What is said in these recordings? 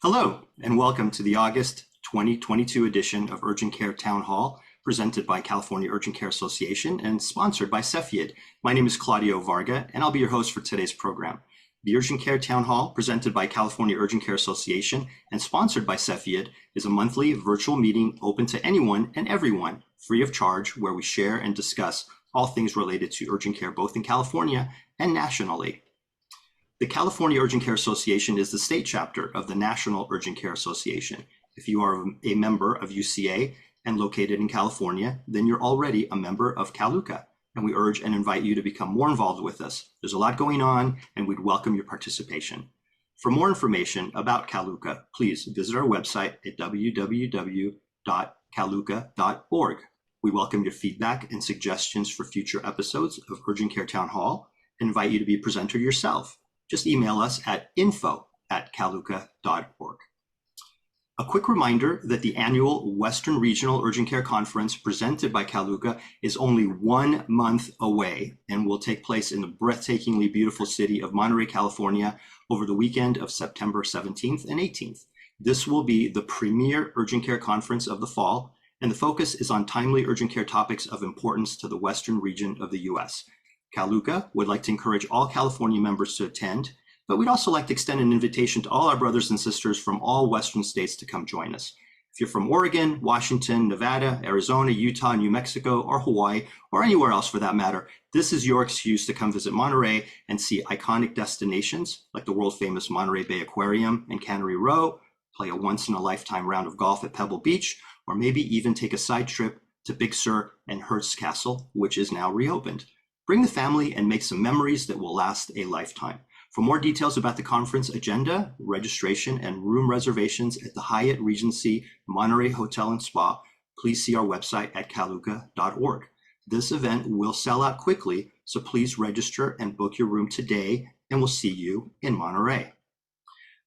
Hello, and welcome to the August 2022 edition of Urgent Care Town Hall, presented by California Urgent Care Association and sponsored by Cepheid. My name is Claudio Varga, and I'll be your host for today's program. The Urgent Care Town Hall, presented by California Urgent Care Association and sponsored by Cepheid, is a monthly virtual meeting open to anyone and everyone, free of charge, where we share and discuss all things related to urgent care, both in California and nationally. The California Urgent Care Association is the state chapter of the National Urgent Care Association. If you are a member of UCA and located in California, then you're already a member of CALUCA, and we urge and invite you to become more involved with us. There's a lot going on, and we'd welcome your participation. For more information about CALUCA, please visit our website at www.caluca.org. We welcome your feedback and suggestions for future episodes of Urgent Care Town Hall and invite you to be a presenter yourself. Just email us at info@caluca.org. A quick reminder that the annual Western Regional Urgent Care Conference presented by CALUCA is only 1 month away and will take place in the breathtakingly beautiful city of Monterey, California over the weekend of September 17th and 18th. This will be the premier urgent care conference of the fall, and the focus is on timely urgent care topics of importance to the Western region of the U.S. CALUCA would like to encourage all California members to attend, but we'd also like to extend an invitation to all our brothers and sisters from all Western states to come join us. If you're from Oregon, Washington, Nevada, Arizona, Utah, New Mexico, or Hawaii, or anywhere else for that matter, this is your excuse to come visit Monterey and see iconic destinations like the world-famous Monterey Bay Aquarium and Cannery Row, play a once-in-a-lifetime round of golf at Pebble Beach, or maybe even take a side trip to Big Sur and Hearst Castle, which is now reopened. Bring the family and make some memories that will last a lifetime. For more details about the conference agenda, registration, and room reservations at the Hyatt Regency Monterey Hotel and Spa, please see our website at caluca.org. This event will sell out quickly, so please register and book your room today, and we'll see you in Monterey.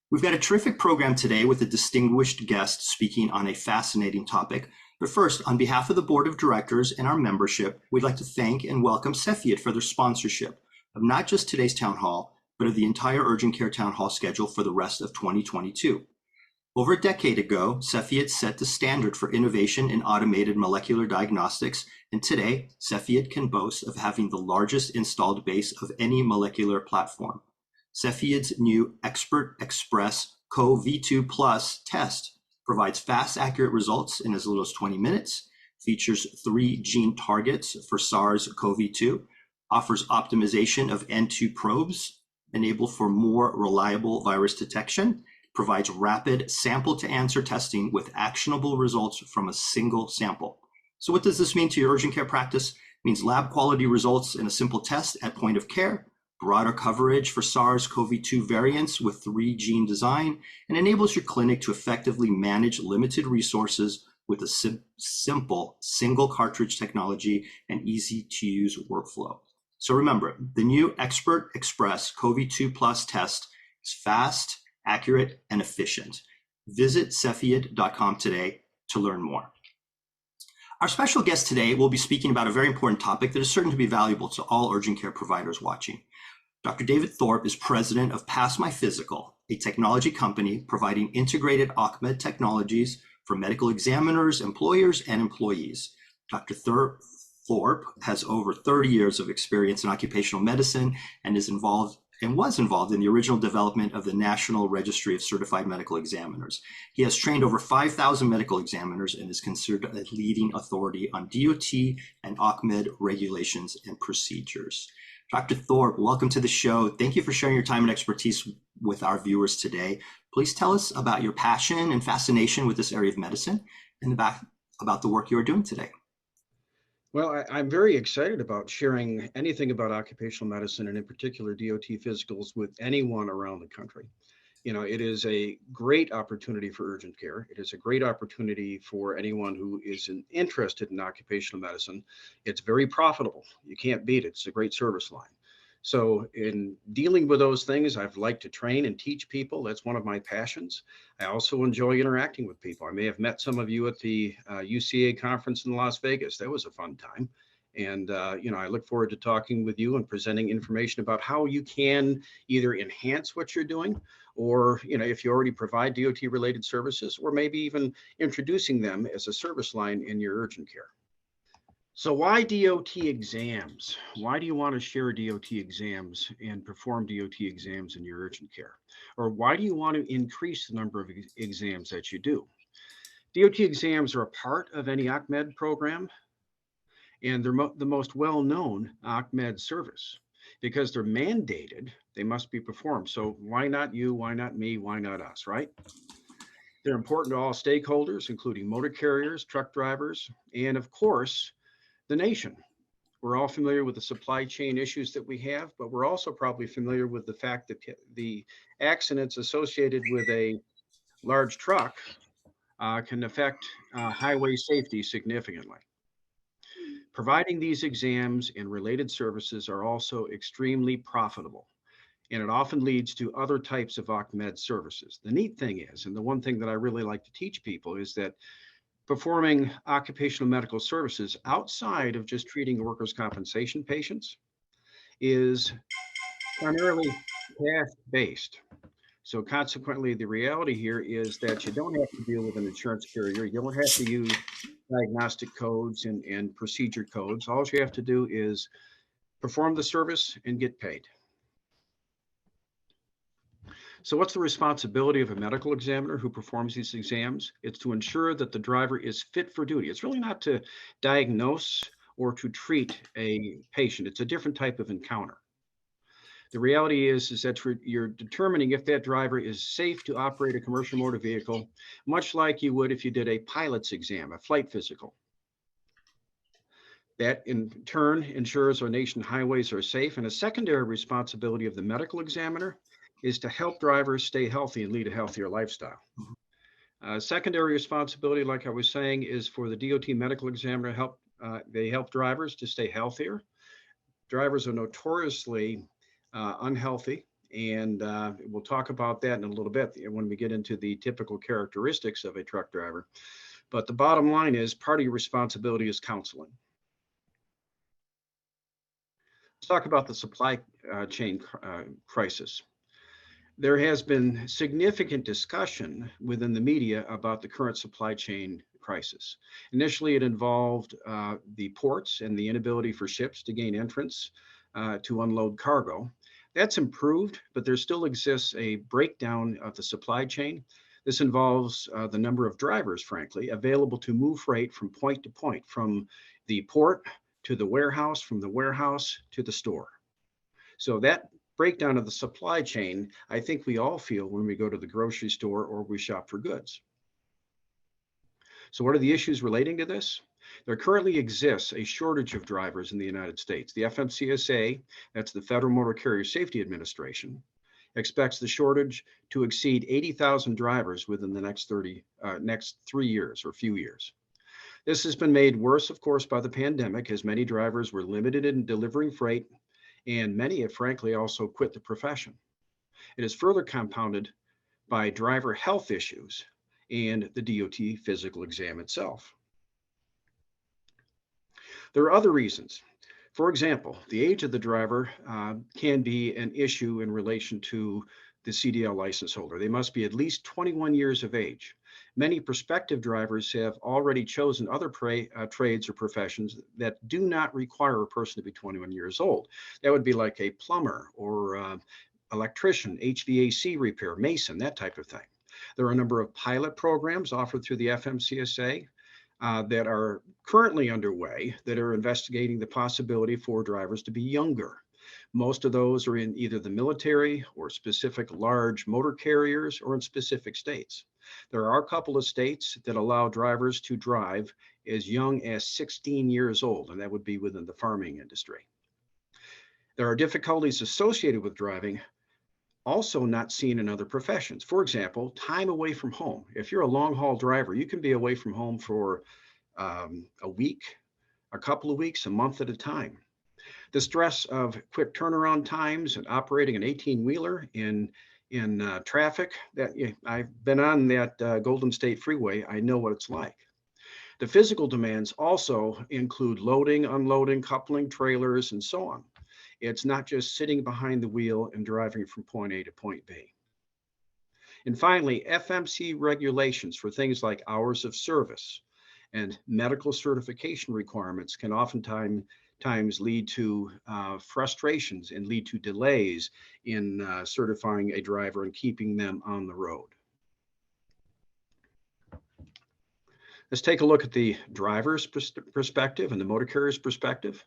We've got a terrific program today with a distinguished guest speaking on a fascinating topic. But first, on behalf of the board of directors and our membership, we'd like to thank and welcome Cepheid for their sponsorship of not just today's town hall, but of the entire Urgent Care Town Hall schedule for the rest of 2022. Over a decade ago, Cepheid set the standard for innovation in automated molecular diagnostics, and today, Cepheid can boast of having the largest installed base of any molecular platform. Cepheid's new Expert Express CoV2 Plus test provides fast, accurate results in as little as 20 minutes, features 3 gene targets for SARS-CoV-2, offers optimization of N2 probes, enable for more reliable virus detection, provides rapid sample-to-answer testing with actionable results from a single sample. So what does this mean to your urgent care practice? It means lab quality results in a simple test at point of care, broader coverage for SARS-CoV-2 variants with 3 gene design, and enables your clinic to effectively manage limited resources with a simple single cartridge technology and easy to use workflow. So remember, the new Expert Express CoV2 Plus test is fast, accurate, and efficient. Visit cepheid.com today to learn more. Our special guest today will be speaking about a very important topic that is certain to be valuable to all urgent care providers watching. Dr. David Thorpe is president of Pass My Physical, a technology company providing integrated OCMED technologies for medical examiners, employers, and employees. Dr. Thorpe has over 30 years of experience in occupational medicine and was involved in the original development of the National Registry of Certified Medical Examiners. He has trained over 5,000 medical examiners and is considered a leading authority on DOT and OCMED regulations and procedures. Dr. Thorpe, welcome to the show. Thank you for sharing your time and expertise with our viewers today. Please tell us about your passion and fascination with this area of medicine and about the work you are doing today. Well, I'm very excited about sharing anything about occupational medicine and in particular DOT physicals with anyone around the country. You know, it is a great opportunity for urgent care. It is a great opportunity for anyone who is interested in occupational medicine. It's very profitable. You can't beat it. It's a great service line. So in dealing with those things, I've liked to train and teach people. That's one of my passions. I also enjoy interacting with people. I may have met some of you at the UCA conference in Las Vegas. That was a fun time. And, I look forward to talking with you and presenting information about how you can either enhance what you're doing, or, if you already provide DOT related services, or maybe even introducing them as a service line in your urgent care. So why DOT exams? Why do you want to share DOT exams and perform DOT exams in your urgent care? Or why do you want to increase the number of exams that you do? DOT exams are a part of any OCMED program, and they're the most well-known OCMED service. Because they're mandated, they must be performed. So why not you? Why not me? Why not us, right? They're important to all stakeholders, including motor carriers, truck drivers, and of course, the nation. We're all familiar with the supply chain issues that we have, but we're also probably familiar with the fact that the accidents associated with a large truck can affect highway safety significantly. Providing these exams and related services are also extremely profitable, and it often leads to other types of OCMED services. The neat thing is, and the one thing that I really like to teach people, is that performing occupational medical services outside of just treating workers' compensation patients is primarily cash-based. So consequently, the reality here is that you don't have to deal with an insurance carrier. You don't have to use diagnostic codes and procedure codes. All you have to do is perform the service and get paid. So what's the responsibility of a medical examiner who performs these exams? It's to ensure that the driver is fit for duty. It's really not to diagnose or to treat a patient. It's a different type of encounter. The reality is that you're determining if that driver is safe to operate a commercial motor vehicle, much like you would if you did a pilot's exam, a flight physical. That in turn ensures our nation highways are safe. And a secondary responsibility of the medical examiner is to help drivers stay healthy and lead a healthier lifestyle. Secondary responsibility, like I was saying, is for the DOT medical examiner to help. They help drivers to stay healthier. Drivers are notoriously unhealthy, and we'll talk about that in a little bit when we get into the typical characteristics of a truck driver. But the bottom line is, part of your responsibility is counseling. Let's talk about the supply chain crisis. There has been significant discussion within the media about the current supply chain crisis. Initially, it involved the ports and the inability for ships to gain entrance to unload cargo. That's improved, but there still exists a breakdown of the supply chain. This involves the number of drivers, frankly, available to move freight from point to point, from the port to the warehouse, from the warehouse to the store. So that breakdown of the supply chain, I think we all feel when we go to the grocery store or we shop for goods. So what are the issues relating to this? There currently exists a shortage of drivers in the United States. The FMCSA, that's the Federal Motor Carrier Safety Administration, expects the shortage to exceed 80,000 drivers within the next 3 years or few years. This has been made worse, of course, by the pandemic, as many drivers were limited in delivering freight, and many have frankly also quit the profession. It is further compounded by driver health issues and the DOT physical exam itself. There are other reasons. For example, the age of the driver can be an issue in relation to the CDL license holder. They must be at least 21 years of age. Many prospective drivers have already chosen other trades or professions that do not require a person to be 21 years old. That would be like a plumber or electrician, HVAC repair, mason, that type of thing. There are a number of pilot programs offered through the FMCSA that are currently underway that are investigating the possibility for drivers to be younger. Most of those are in either the military or specific large motor carriers or in specific states. There are a couple of states that allow drivers to drive as young as 16 years old, and that would be within the farming industry. There are difficulties associated with driving also not seen in other professions. For example, time away from home. If you're a long haul driver, you can be away from home for a week, a couple of weeks, a month at a time. The stress of quick turnaround times and operating an 18-wheeler in traffic, that I've been on that Golden State Freeway, I know what it's like. The physical demands also include loading, unloading, coupling, trailers, and so on. It's not just sitting behind the wheel and driving from point A to point B. And finally, FMC regulations for things like hours of service and medical certification requirements can oftentimes lead to frustrations and lead to delays in certifying a driver and keeping them on the road. Let's take a look at the driver's perspective and the motor carrier's perspective.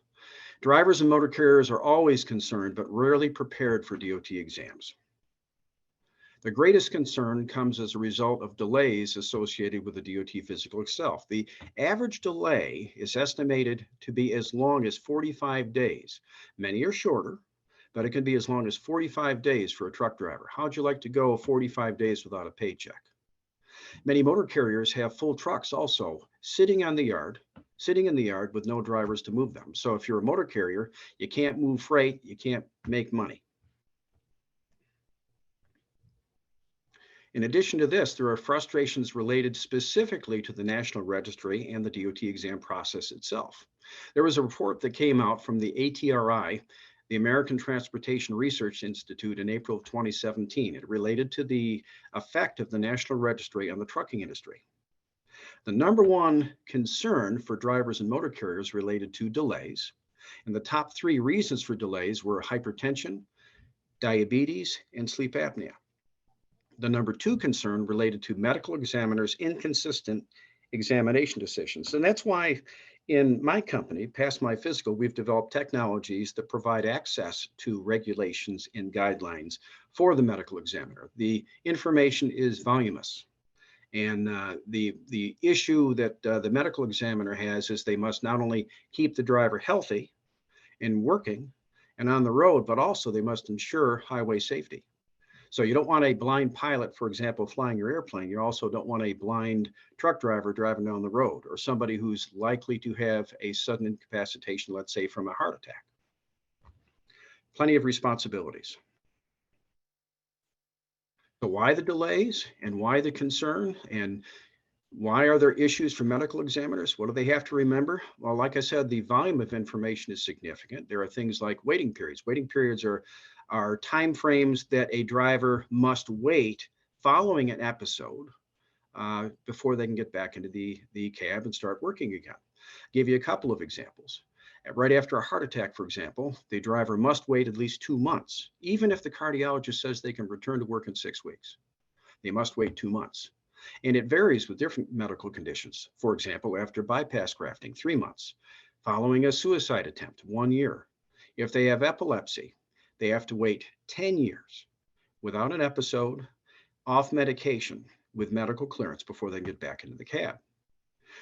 Drivers and motor carriers are always concerned, but rarely prepared for DOT exams. The greatest concern comes as a result of delays associated with the DOT physical itself. The average delay is estimated to be as long as 45 days. Many are shorter, but it can be as long as 45 days for a truck driver. How'd you like to go 45 days without a paycheck? Many motor carriers have full trucks also sitting in the yard with no drivers to move them. So if you're a motor carrier, you can't move freight, you can't make money. In addition to this, there are frustrations related specifically to the National Registry and the DOT exam process itself. There was a report that came out from the ATRI, the American Transportation Research Institute, in April of 2017. It related to the effect of the National Registry on the trucking industry. The number one concern for drivers and motor carriers related to delays, and the top three reasons for delays were hypertension, diabetes, and sleep apnea. The number two concern related to medical examiners' inconsistent examination decisions. And that's why in my company, Pass My Physical, we've developed technologies that provide access to regulations and guidelines for the medical examiner. The information is voluminous. And the issue that the medical examiner has is they must not only keep the driver healthy and working and on the road, but also they must ensure highway safety. So you don't want a blind pilot, for example, flying your airplane. You also don't want a blind truck driver driving down the road, or somebody who's likely to have a sudden incapacitation, let's say from a heart attack. Plenty of responsibilities. So why the delays and why the concern and why are there issues for medical examiners? What do they have to remember? Well, like I said, the volume of information is significant. There are things like waiting periods. Waiting periods are time frames that a driver must wait following an episode before they can get back into the cab and start working again. I'll give you a couple of examples. Right after a heart attack, for example, the driver must wait at least 2 months, even if the cardiologist says they can return to work in 6 weeks. They must wait 2 months. And it varies with different medical conditions. For example, after bypass grafting, 3 months. Following a suicide attempt, 1 year. If they have epilepsy, they have to wait 10 years without an episode, off medication with medical clearance before they get back into the cab.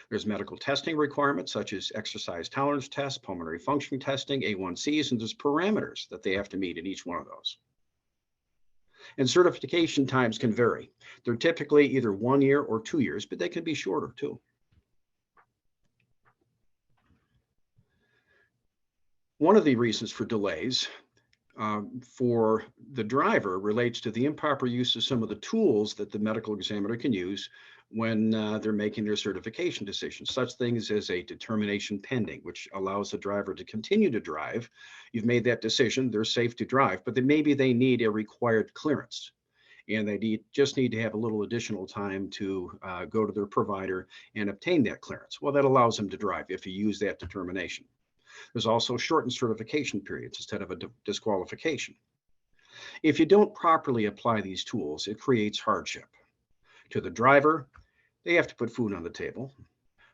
There's medical testing requirements such as exercise tolerance tests, pulmonary function testing, A1Cs, and there's parameters that they have to meet in each one of those. And certification times can vary. They're typically either 1 year or 2 years, but they can be shorter too. One of the reasons for delays for the driver relates to the improper use of some of the tools that the medical examiner can use when they're making their certification decisions, such things as a determination pending, which allows the driver to continue to drive. You've made that decision, they're safe to drive, but then maybe they need a required clearance and they just need to have a little additional time to go to their provider and obtain that clearance. Well, that allows them to drive if you use that determination. There's also shortened certification periods instead of a disqualification. If you don't properly apply these tools, it creates hardship. To the driver, they have to put food on the table.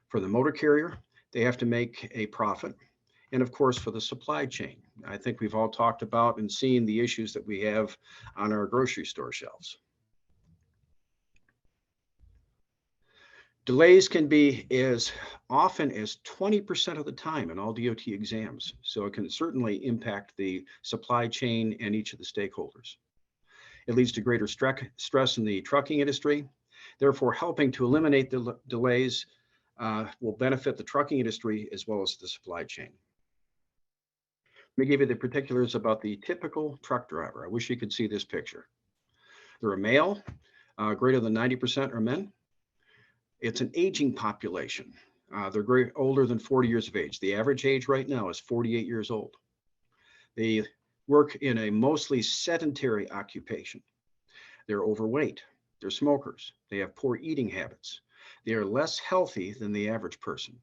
For the motor carrier, they have to make a profit. And of course, for the supply chain, I think we've all talked about and seen the issues that we have on our grocery store shelves. Delays can be as often as 20% of the time in all DOT exams, so it can certainly impact the supply chain and each of the stakeholders. It leads to greater stress in the trucking industry. Therefore, helping to eliminate the delays will benefit the trucking industry as well as the supply chain. Let me give you the particulars about the typical truck driver. I wish you could see this picture. They're a male, greater than 90% are men. It's an aging population. They're older than 40 years of age. The average age right now is 48 years old. They work in a mostly sedentary occupation. They're overweight. They're smokers. They have poor eating habits. They are less healthy than the average person.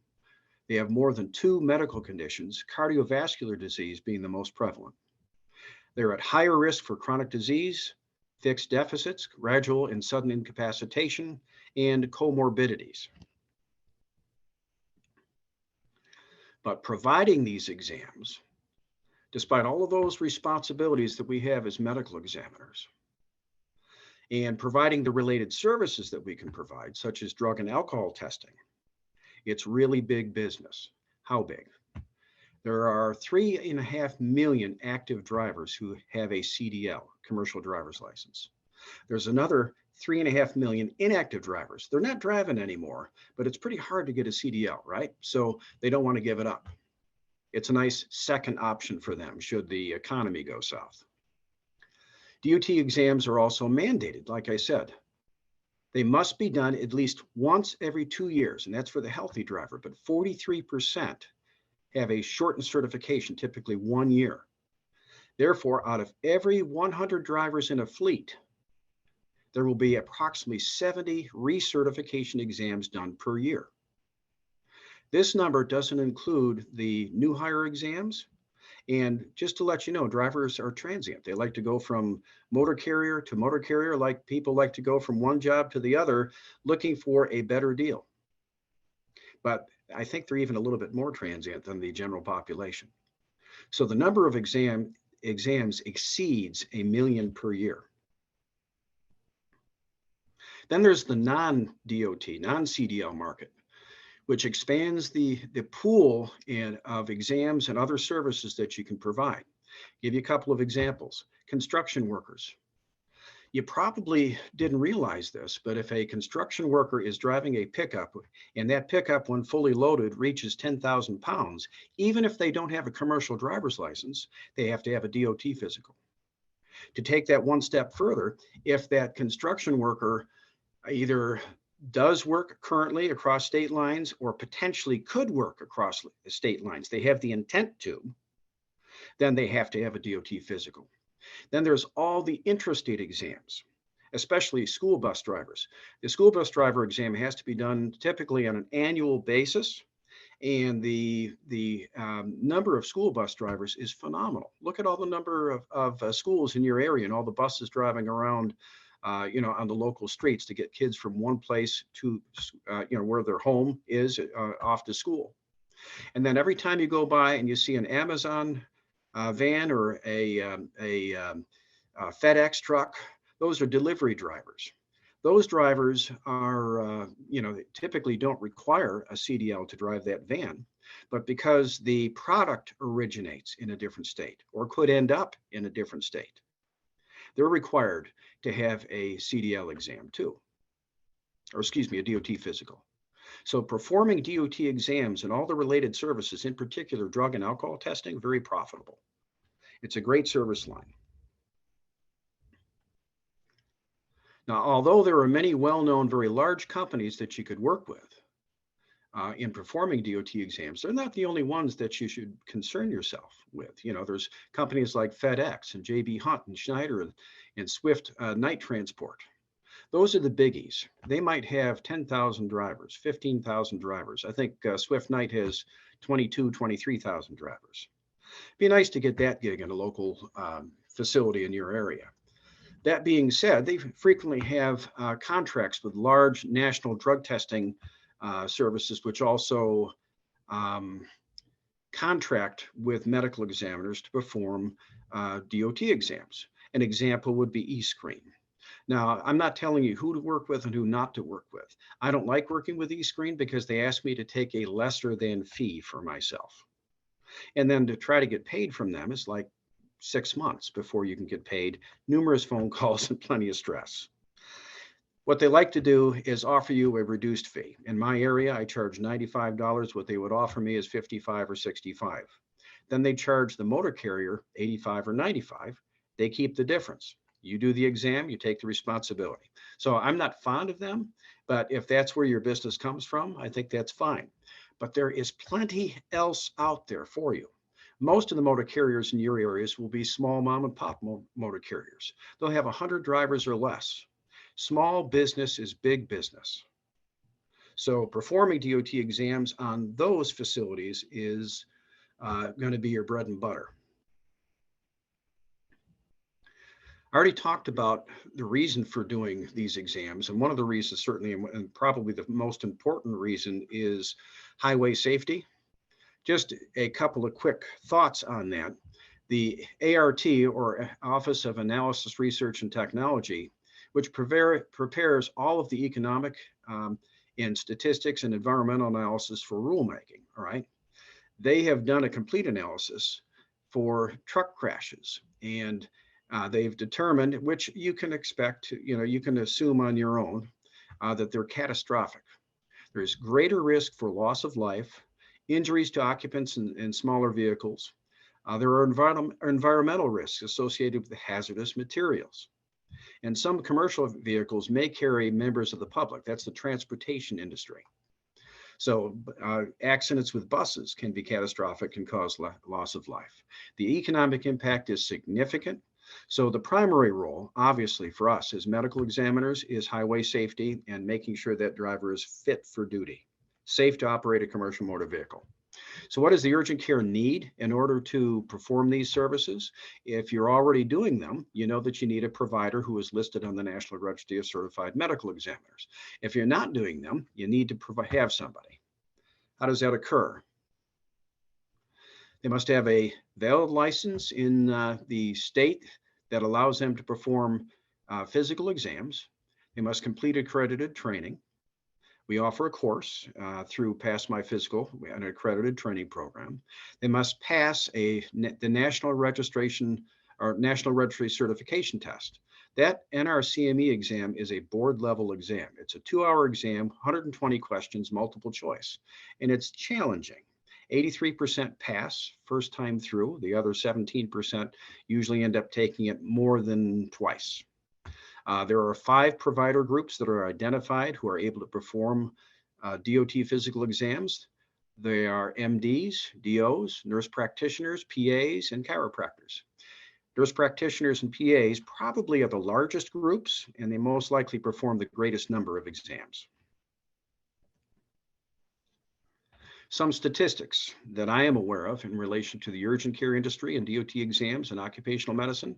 They have more than 2 medical conditions, cardiovascular disease being the most prevalent. They're at higher risk for chronic disease, fixed deficits, gradual and sudden incapacitation, and comorbidities. But providing these exams, despite all of those responsibilities that we have as medical examiners, and providing the related services that we can provide, such as drug and alcohol testing, it's really big business. How big? There are 3.5 million active drivers who have a CDL, commercial driver's license. There's another 3.5 million inactive drivers. They're not driving anymore, but it's pretty hard to get a CDL, right? So they don't want to give it up. It's a nice second option for them should the economy go south. DOT exams are also mandated, like I said. They must be done at least once every 2 years, and that's for the healthy driver, but 43% have a shortened certification, typically 1 year. Therefore, out of every 100 drivers in a fleet, there will be approximately 70 recertification exams done per year. This number doesn't include the new hire exams. And just to let you know, drivers are transient. They like to go from motor carrier to motor carrier, like people like to go from one job to the other, looking for a better deal. But I think they're even a little bit more transient than the general population. So the number of exams exceeds 1 million per year. Then there's the non-DOT, non-CDL market, which expands the pool of exams and other services that you can provide. Give you a couple of examples. Construction workers. You probably didn't realize this, but if a construction worker is driving a pickup and that pickup, when fully loaded, reaches 10,000 pounds, even if they don't have a commercial driver's license, they have to have a DOT physical. To take that one step further, if that construction worker either does work currently across state lines or potentially could work across state lines, they have the intent to, then they have to have a DOT physical. Then there's all the intrastate exams, especially school bus drivers. The school bus driver exam has to be done typically on an annual basis, and the number of school bus drivers is phenomenal. Look at all the number of schools in your area and all the buses driving around on the local streets to get kids from one place to, where their home is, off to school. And then every time you go by and you see an Amazon van or a FedEx truck, those are delivery drivers. Those drivers are, typically don't require a CDL to drive that van, but because the product originates in a different state or could end up in a different state, they're required to have a CDL exam too, or excuse me, a DOT physical. So performing DOT exams and all the related services, in particular drug and alcohol testing, very profitable. It's a great service line. Now, although there are many well-known, very large companies that you could work with in performing DOT exams, they're not the only ones that you should concern yourself with. There's companies like FedEx and JB Hunt and Schneider and Swift Night Transport. Those are the biggies. They might have 10,000 drivers, 15,000 drivers. I think Swift Night has 23,000 drivers. Be nice to get that gig in a local facility in your area. That being said, they frequently have contracts with large national drug testing services, which also contract with medical examiners to perform DOT exams. An example would be eScreen. Now, I'm not telling you who to work with and who not to work with. I don't like working with eScreen because they ask me to take a lesser than fee for myself. And then to try to get paid from them is like 6 months before you can get paid, numerous phone calls and plenty of stress. What they like to do is offer you a reduced fee. In my area, I charge $95. What they would offer me is $55 or $65. Then they charge the motor carrier $85 or $95. They keep the difference. You do the exam, you take the responsibility. So I'm not fond of them, but if that's where your business comes from, I think that's fine. But there is plenty else out there for you. Most of the motor carriers in your areas will be small mom and pop motor carriers. They'll have 100 drivers or less. Small business is big business. So performing DOT exams on those facilities is going to be your bread and butter. I already talked about the reason for doing these exams, and one of the reasons, certainly, and probably the most important reason, is highway safety. Just a couple of quick thoughts on that. The ART, or Office of Analysis, Research, and Technology, which prepares all of the economic and statistics and environmental analysis for rulemaking, all right? They have done a complete analysis for truck crashes, and they've determined, which you can expect, you can assume on your own, that they're catastrophic. There's greater risk for loss of life, injuries to occupants in smaller vehicles. There are environmental risks associated with the hazardous materials. And some commercial vehicles may carry members of the public. That's the transportation industry. So accidents with buses can be catastrophic and cause loss of life. The economic impact is significant. So the primary role, obviously, for us as medical examiners is highway safety and making sure that driver is fit for duty, safe to operate a commercial motor vehicle. So what does the urgent care need in order to perform these services? If you're already doing them, you know that you need a provider who is listed on the National Registry of Certified Medical Examiners. If you're not doing them, you need to have somebody. How does that occur? They must have a valid license in the state that allows them to perform physical exams. They must complete accredited training. We offer a course through Pass My Physical, an accredited training program. They must pass the National Registration or National Registry certification test. That NRCME exam is a board level exam. It's a 2-hour exam, 120 questions, multiple choice, and it's challenging. 83% pass first time through. The other 17% usually end up taking it more than twice. There are 5 provider groups that are identified who are able to perform DOT physical exams. They are MDs, DOs, nurse practitioners, PAs, and chiropractors. Nurse practitioners and PAs probably are the largest groups, and they most likely perform the greatest number of exams. Some statistics that I am aware of in relation to the urgent care industry and DOT exams and occupational medicine.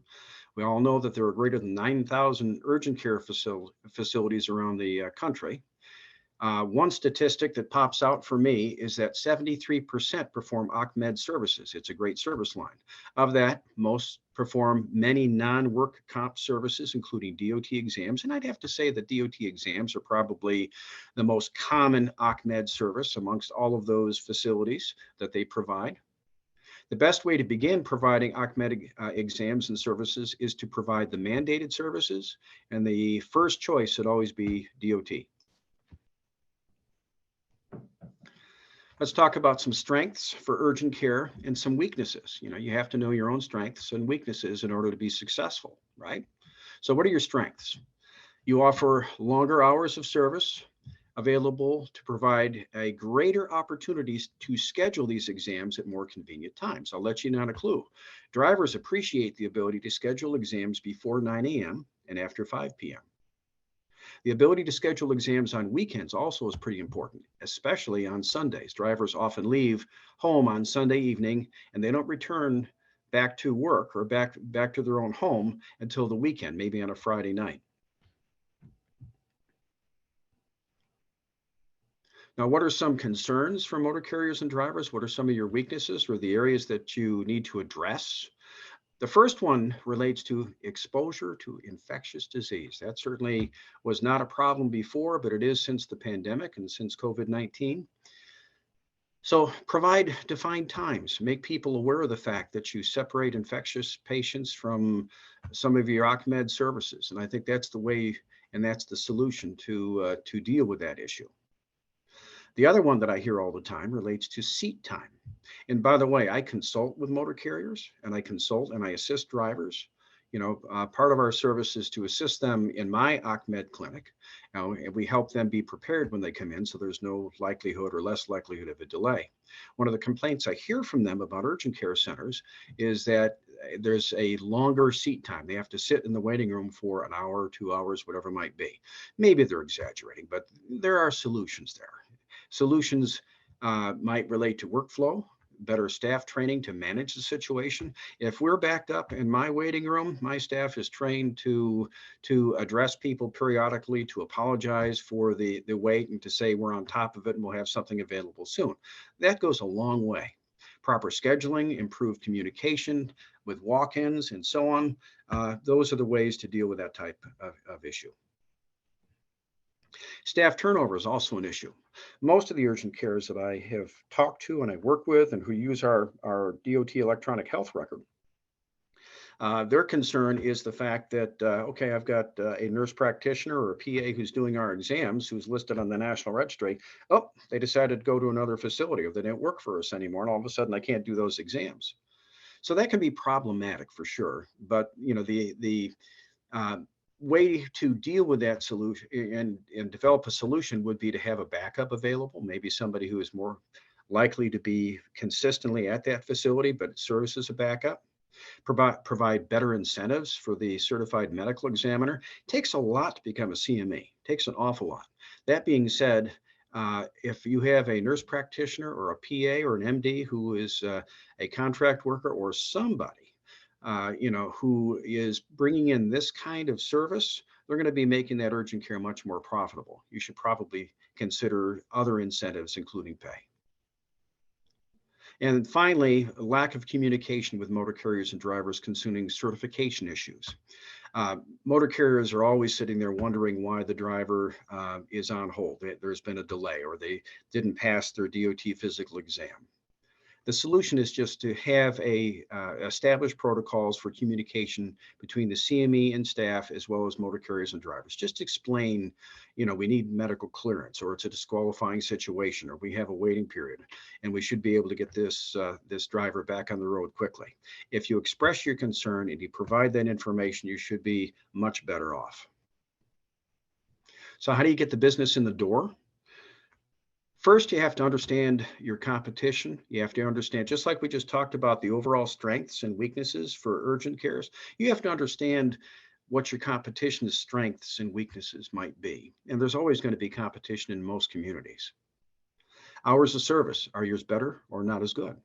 We all know that there are greater than 9,000 urgent care facilities around the country. One statistic that pops out for me is that 73% perform OCMED services. It's a great service line. Of that, most perform many non-work comp services, including DOT exams. And I'd have to say that DOT exams are probably the most common OCMED service amongst all of those facilities that they provide. The best way to begin providing OCMED exams and services is to provide the mandated services, and the first choice should always be DOT. Let's talk about some strengths for urgent care and some weaknesses. You have to know your own strengths and weaknesses in order to be successful, right? So what are your strengths? You offer longer hours of service, available to provide a greater opportunities to schedule these exams at more convenient times. I'll let you in on a clue. Drivers appreciate the ability to schedule exams before 9 a.m. and after 5 p.m. The ability to schedule exams on weekends also is pretty important, especially on Sundays. Drivers often leave home on Sunday evening and they don't return back to work or back to their own home until the weekend, maybe on a Friday night. Now, what are some concerns for motor carriers and drivers? What are some of your weaknesses or the areas that you need to address? The first one relates to exposure to infectious disease. That certainly was not a problem before, but it is since the pandemic and since COVID-19. So provide defined times. Make people aware of the fact that you separate infectious patients from some of your OCMED services. And I think that's the way, and that's the solution to deal with that issue. The other one that I hear all the time relates to seat time. And by the way, I consult with motor carriers and I consult and I assist drivers. Part of our service is to assist them in my OCMED clinic. And we help them be prepared when they come in, so there's no likelihood or less likelihood of a delay. One of the complaints I hear from them about urgent care centers is that there's a longer seat time. They have to sit in the waiting room for an hour, 2 hours, whatever it might be. Maybe they're exaggerating, but there are solutions there. Solutions might relate to workflow, better staff training to manage the situation. If we're backed up in my waiting room, my staff is trained to address people periodically, to apologize for the wait, and to say we're on top of it and we'll have something available soon. That goes a long way. Proper scheduling, improved communication with walk-ins, and so on. Those are the ways to deal with that type of issue. Staff turnover is also an issue. Most of the urgent cares that I have talked to and I work with and who use our DOT electronic health record, their concern is the fact that, okay, I've got a nurse practitioner or a PA who's doing our exams, who's listed on the National Registry. Oh, they decided to go to another facility, or they didn't work for us anymore, and all of a sudden I can't do those exams. So that can be problematic for sure. But the way to deal with that solution and develop a solution would be to have a backup available, maybe somebody who is more likely to be consistently at that facility, but serves as a backup. Provide better incentives for the certified medical examiner. It takes a lot to become a CME. It takes an awful lot. That being said, if you have a nurse practitioner or a PA or an MD who is a contract worker or somebody who is bringing in this kind of service, they're going to be making that urgent care much more profitable. You should probably consider other incentives, including pay. And finally, lack of communication with motor carriers and drivers concerning certification issues. Motor carriers are always sitting there wondering why the driver is on hold. There's been a delay, or they didn't pass their DOT physical exam. The solution is just to have established protocols for communication between the CME and staff, as well as motor carriers and drivers. Just explain, we need medical clearance, or it's a disqualifying situation, or we have a waiting period, and we should be able to get this driver back on the road quickly. If you express your concern and you provide that information, you should be much better off. So how do you get the business in the door? First, you have to understand your competition. You have to understand, just like we just talked about the overall strengths and weaknesses for urgent cares, you have to understand what your competition's strengths and weaknesses might be. And there's always going to be competition in most communities. Hours of service, are yours better or not as good?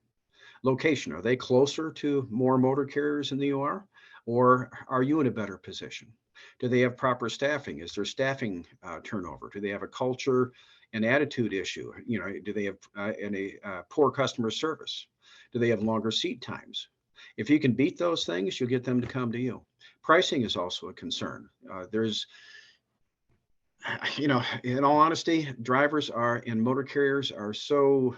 Location, are they closer to more motor carriers in the OR, or are you in a better position? Do they have proper staffing? Is there staffing turnover? Do they have a culture and attitude issue? Do they have any poor customer service? Do they have longer seat times? If you can beat those things, you'll get them to come to you. Pricing is also a concern. In all honesty, drivers and motor carriers are so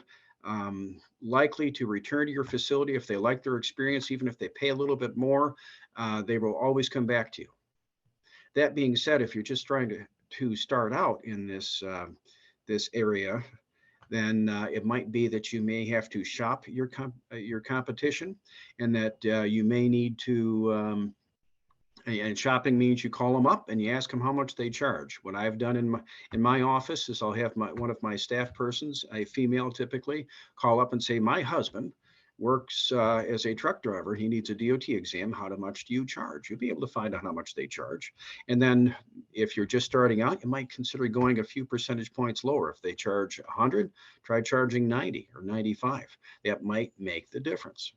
likely to return to your facility if they like their experience. Even if they pay a little bit more, they will always come back to you. That being said, if you're just trying to start out in this area, then it might be that you may have to shop your competition, and that you may need to. And shopping means you call them up and you ask them how much they charge. What I've done in my office is I'll have one of my staff persons, a female typically, call up and say, my husband works as a truck driver. He needs a DOT exam. How much do you charge? You'll be able to find out how much they charge. And then if you're just starting out, you might consider going a few percentage points lower. If they charge 100, try charging 90 or 95. That might make the difference.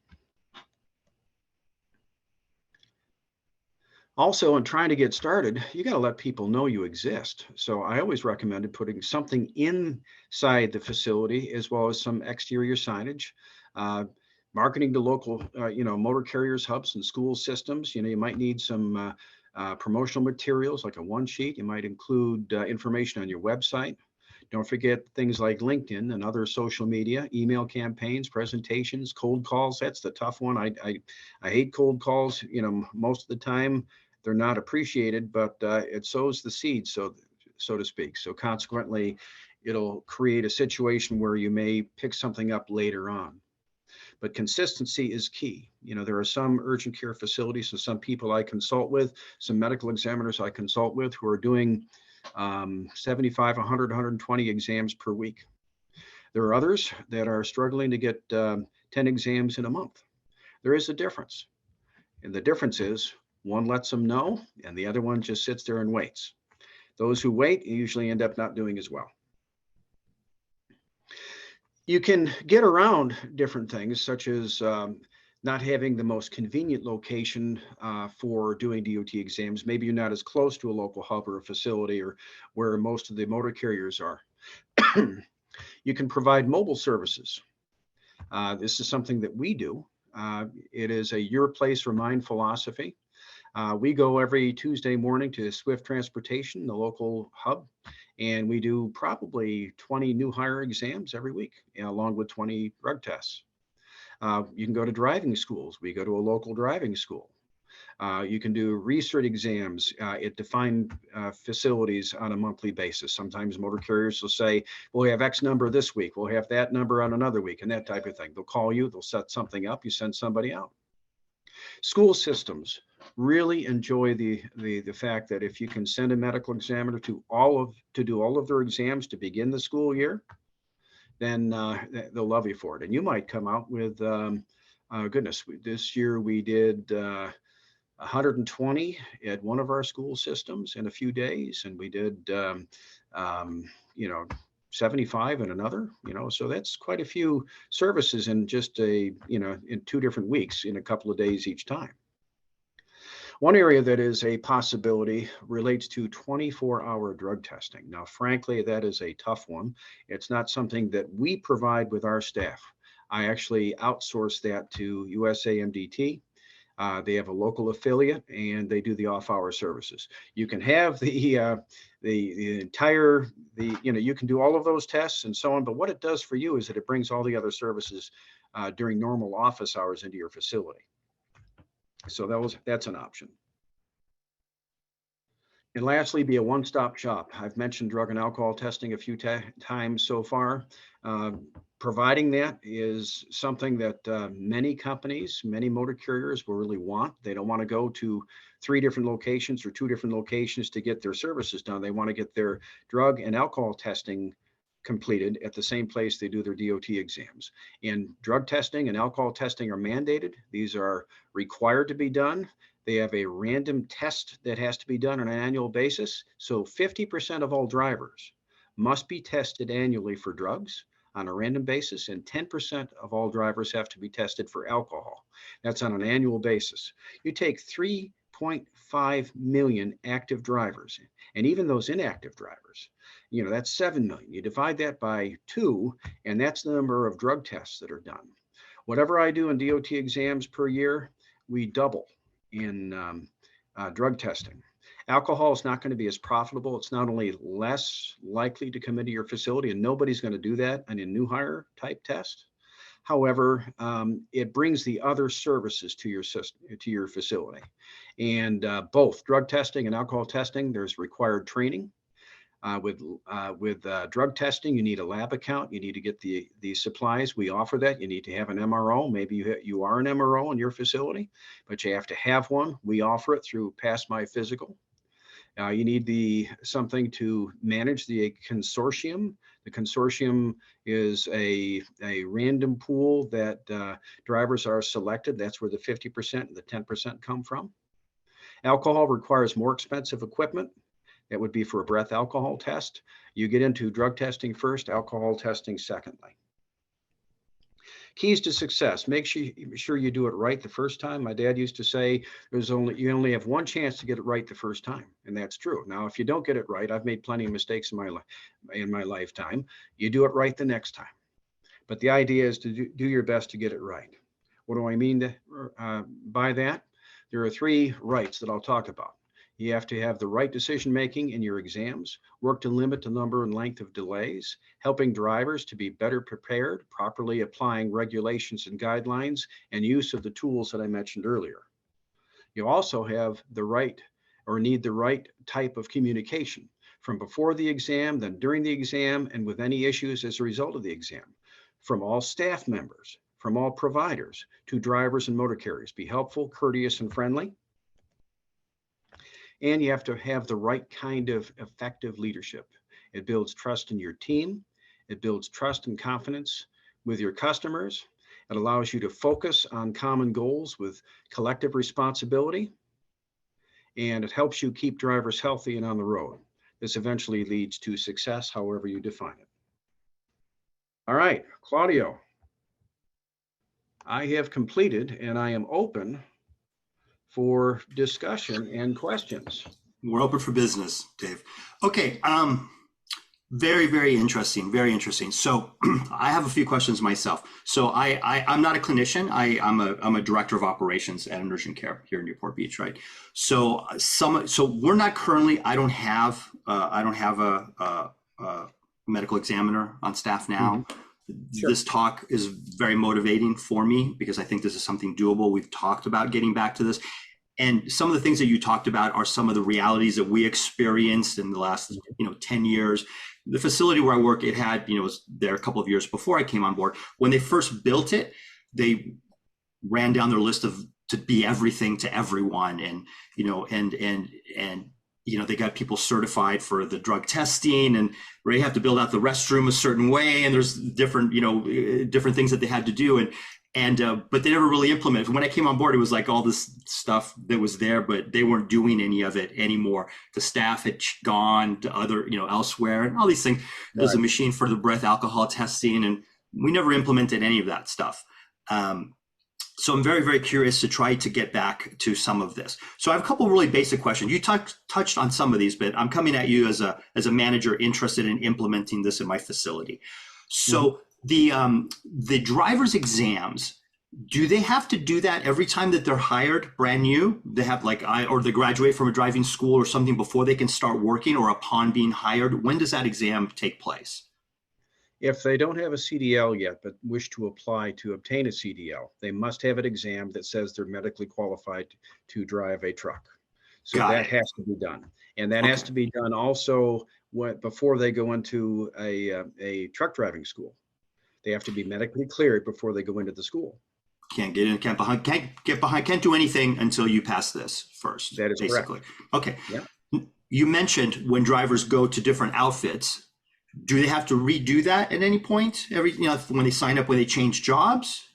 Also, in trying to get started, you got to let people know you exist. So I always recommended putting something inside the facility, as well as some exterior signage, marketing to local, motor carriers, hubs, and school systems. You might need some promotional materials, like a one sheet. You might include information on your website. Don't forget things like LinkedIn and other social media, email campaigns, presentations, cold calls. That's the tough one. I hate cold calls. Most of the time they're not appreciated, but it sows the seed, so to speak. So consequently, it'll create a situation where you may pick something up later on. but consistency is key. There are some urgent care facilities and some people I consult with, some medical examiners I consult with who are doing 75, 100, 120 exams per week. There are others that are struggling to get 10 exams in a month. There is a difference. And the difference is one lets them know and the other one just sits there and waits. Those who wait usually end up not doing as well. You can get around different things, such as not having the most convenient location for doing DOT exams. Maybe you're not as close to a local hub or a facility or where most of the motor carriers are. You can provide mobile services. This is something that we do. It is a your place or mine philosophy. We go every Tuesday morning to Swift Transportation, the local hub, and we do probably 20 new hire exams every week, along with 20 drug tests. You can go to driving schools. We go to a local driving school. You can do research exams at defined facilities on a monthly basis. Sometimes motor carriers will say, we'll have X number this week, we'll have that number on another week, and that type of thing. They'll call you, they'll set something up, you send somebody out. School systems really enjoy the fact that if you can send a medical examiner to do all of their exams to begin the school year, then they'll love you for it. And you might come out with, goodness, this year we did 120 at one of our school systems in a few days, and we did 75 in another, so that's quite a few services in just in 2 different weeks, in a couple of days each time. One area that is a possibility relates to 24-hour drug testing. Now, frankly, that is a tough one. It's not something that we provide with our staff. I actually outsource that to USAMDT. They have a local affiliate and they do the off-hour services. You can have the entire, you can do all of those tests and so on, but what it does for you is that it brings all the other services during normal office hours into your facility. So that's an option. And lastly, be a one-stop shop. I've mentioned drug and alcohol testing a few times so far. Providing that is something that many companies, many motor carriers will really want. They don't want to go to 3 different locations or 2 different locations to get their services done. They want to get their drug and alcohol testing completed at the same place they do their DOT exams. And drug testing and alcohol testing are mandated. These are required to be done. They have a random test that has to be done on an annual basis. So 50% of all drivers must be tested annually for drugs on a random basis, and 10% of all drivers have to be tested for alcohol. That's on an annual basis. You take 3.5 million active drivers, and even those inactive drivers, that's 7 million. You divide that by 2, and that's the number of drug tests that are done. Whatever I do in DOT exams per year, we double in drug testing. Alcohol is not going to be as profitable. It's not only less likely to come into your facility, and nobody's going to do that in a new hire type test. However, it brings the other services to your system, to your facility. And both drug testing and alcohol testing, there's required training. With drug testing, you need a lab account. You need to get the supplies. We offer that. You need to have an MRO. Maybe you are an MRO in your facility, but you have to have one. We offer it through Pass My Physical. You need something to manage the consortium. The consortium is a random pool that drivers are selected. That's where the 50% and the 10% come from. Alcohol requires more expensive equipment. That would be for a breath alcohol test. You get into drug testing first, alcohol testing secondly. Keys to success: make sure you do it right the first time. My dad used to say, you only have one chance to get it right the first time, and that's true. Now, if you don't get it right, I've made plenty of mistakes in my lifetime. You do it right the next time. But the idea is to do your best to get it right. What do I mean by that? There are 3 rights that I'll talk about. You have to have the right decision-making in your exams, work to limit the number and length of delays, helping drivers to be better prepared, properly applying regulations and guidelines, and use of the tools that I mentioned earlier. You also have the right or need the right type of communication from before the exam, then during the exam, and with any issues as a result of the exam, from all staff members, from all providers to drivers and motor carriers. Be helpful, courteous, and friendly. And you have to have the right kind of effective leadership. It builds trust in your team. It builds trust and confidence with your customers. It allows you to focus on common goals with collective responsibility. And it helps you keep drivers healthy and on the road. This eventually leads to success, however you define it. All right, Claudio, I have completed and I am open for discussion and questions. We're open for business, Dave. Okay. Very, very interesting. Very interesting. So I have a few questions myself. So I'm not a clinician. I'm a director of operations at an urgent care here in Newport Beach, right? So we're not currently. I don't have a medical examiner on staff now. Mm-hmm. Sure. This talk is very motivating for me because I think this is something doable. We've talked about getting back to this. And some of the things that you talked about are some of the realities that we experienced in the last, 10 years. The facility where I work, it had, was there a couple of years before I came on board. When they first built it, they ran down their list to be everything to everyone. And, they got people certified for the drug testing, and they have to build out the restroom a certain way. And there's different things that they had to do. But they never really implemented. When I came on board, it was like all this stuff that was there, but they weren't doing any of it anymore. The staff had gone to other, elsewhere, and all these things. There's a machine for the breath alcohol testing, and we never implemented any of that stuff. So I'm very, very curious to try to get back to some of this. So I have a couple of really basic questions. You touched on some of these, but I'm coming at you as a manager interested in implementing this in my facility. So the driver's exams, do they have to do that every time that they're hired brand new? They have or they graduate from a driving school or something before they can start working, or upon being hired? When does that exam take place? If they don't have a CDL yet, but wish to apply to obtain a CDL, they must have an exam that says they're medically qualified to drive a truck. So that has to be done. And that has to be done also before they go into a truck driving school. They have to be medically cleared before they go into the school. Can't get in, can't get behind, can't do anything until you pass this first. That is basically correct. Okay. Yeah. You mentioned when drivers go to different outfits, do they have to redo that at any point? When they sign up, when they change jobs?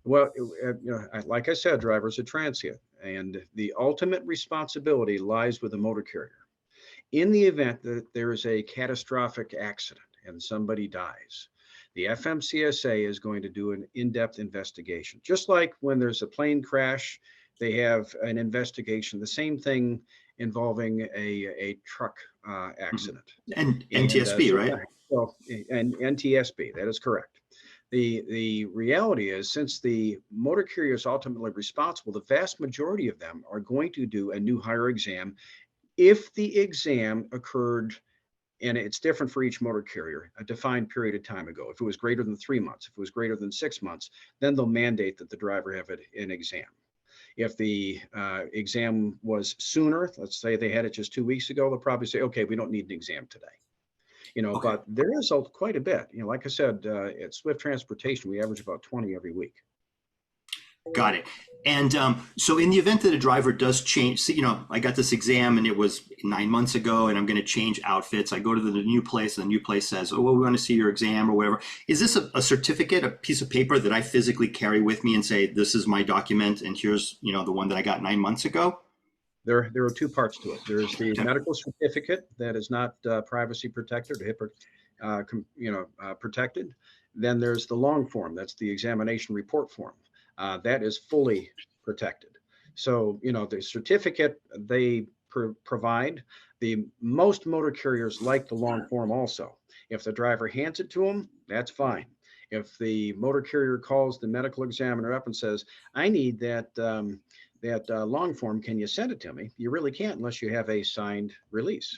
Well, like I said, drivers are transient, and the ultimate responsibility lies with the motor carrier. In the event that there is a catastrophic accident and somebody dies, the FMCSA is going to do an in-depth investigation. Just like when there's a plane crash, they have an investigation, the same thing involving a truck accident. And NTSB, right? Well, and NTSB, that is correct. The reality is, since the motor carrier is ultimately responsible, the vast majority of them are going to do a new hire exam if the exam occurred, and it's different for each motor carrier, a defined period of time ago. If it was greater than 3 months, if it was greater than 6 months, then they'll mandate that the driver have an exam. If the exam was sooner, let's say they had it just 2 weeks ago, they'll probably say, okay, we don't need an exam today. But there is quite a bit. Like I said, at Swift Transportation, we average about 20 every week. Got it. And so in the event that a driver does change, I got this exam and it was 9 months ago and I'm going to change outfits. I go to the new place and the new place says, oh, well, we want to see your exam or whatever. Is this a certificate, a piece of paper that I physically carry with me and say, this is my document and here's, the one that I got 9 months ago? There are two parts to it. There's the medical certificate that is not privacy protected or HIPAA protected. Then there's the long form. That's the examination report form. That is fully protected. So, the certificate they provide, most motor carriers like the long form also. If the driver hands it to them, that's fine. If the motor carrier calls the medical examiner up and says, I need that long form, can you send it to me? You really can't unless you have a signed release.